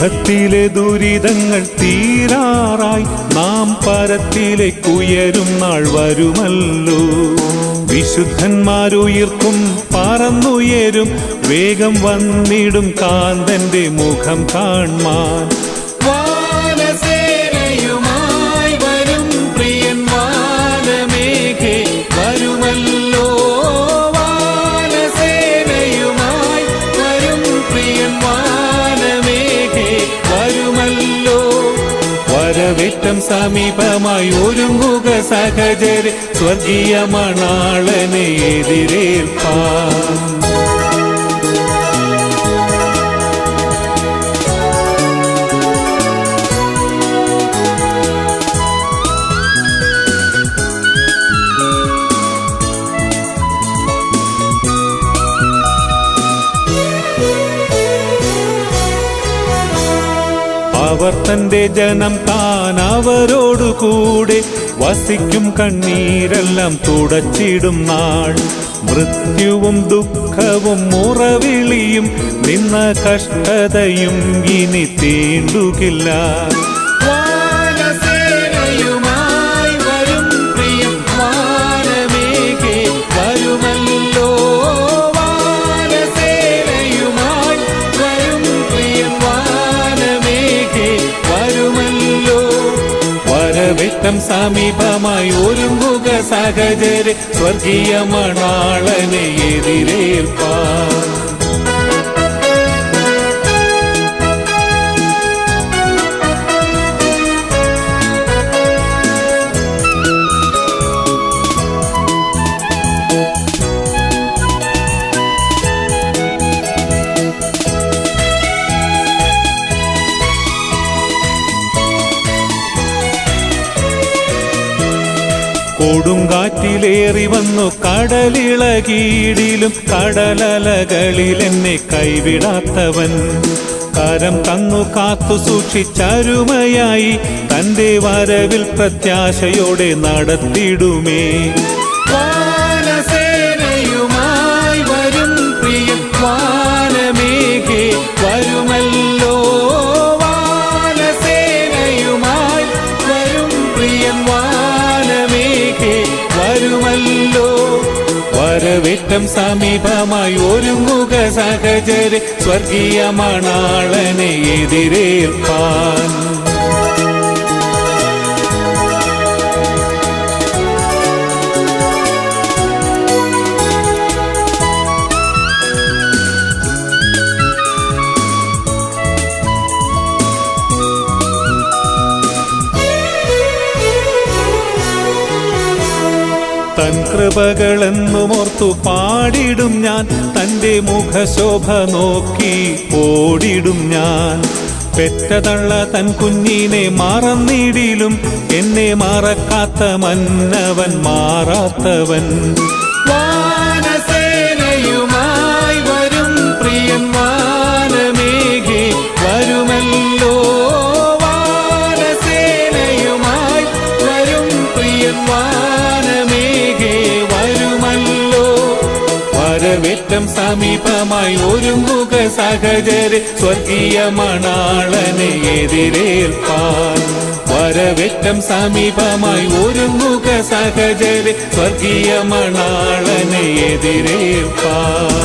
ഇഹത്തിലെ ദുരിതങ്ങൾ തീരാറായി നാം പരത്തിലേക്കുയരും നാൾ വരുമല്ലോ. വിശുദ്ധന്മാരുയർക്കും പറന്നുയരും വേഗം വന്നിടും കാന്തന്റെ മുഖം കാൺമാൻ. വാനസേനയുമായി വരും പ്രിയൻ വാനമേഘേ വരുമല്ലോ. വാനസേനയുമായി വരും പ്രിയൻ വാനമേഘേ വരുമല്ലോ. വരവേറ്റം സമീപമായി ഒരുങ്ങുക സഹചരെ സ്വർഗീയ മണാളനെ എതിരേൽപ്പാൻ. അവർ തന്റെ ജനം താൻ അവരോടുകൂടെ വസിക്കും കണ്ണീരെല്ലാം തുടച്ചിടും നാൾ. മൃത്യുവും ദുഃഖവും മുറവിളിയും നിന്ന കഷ്ടതയും ഇനി തീണ്ടുകില്ല. വാനസേനയുമായി വരും പ്രിയൻ വാനമേഘേ വരുമല്ലോ. വാനസേനയുമായി വരും പ്രിയൻ വാനമേഘേ വരുമല്ലോ. വരവേറ്റം സമീപമായി ഒരുങ്ങുക സഹചരെ സ്വർഗീയ മണാളനെ എതിരേൽപ്പാൻ. കൊടുങ്കാറ്റിലേറി വന്നു കടലിളകീടിലും കടലലകളിൽ എന്നെ കൈവിടാത്തവൻ. കരം തന്നു കാത്തു സൂക്ഷിച്ചരുമയായി തന്റെ വരവിൽ പ്രത്യാശയോടെ നടത്തിടുമേ. വാനസേനയുമായി വരും പ്രിയൻ വാനമേഘേ വരുമല്ലോ. വാനസേനയുമായി വരും പ്രിയൻ വാനമേഘേ വരുമല്ലോ. വരവേറ്റം സമീപമായി ഒരുങ്ങുക സഹചരെ സ്വർഗീയ മണാളനെ എതിരേൽപ്പാൻ. തൻ കൃപകളെന്നുമോർത്തു പാടിടും ഞാൻ. തൻ്റെ മുഖശോഭ നോക്കി ഓടിടും ഞാൻ. പെറ്റതള്ള തൻ കുഞ്ഞിനെ മറന്നിടിലും എന്നെ മറക്കാത്ത മന്നവൻ മാറാത്തവൻ. വാനസേനയുമായി വരും പ്രിയൻ വാനമേഘേ വരുമല്ലോ. വാനസേനയുമായി വരും പ്രിയൻ വാനമേഘേ വരുമല്ലോ. വരവേറ്റം സമീപമായി ഒരുങ്ങുക സഹചരെ സ്വർഗീയ മണാളനെ എതിരേൽപ്പാൻ. വരവേറ്റം സമീപമായി ഒരുങ്ങുക സഹചരെ സ്വർഗീയ മണാളനെ എതിരേൽപ്പാൻ.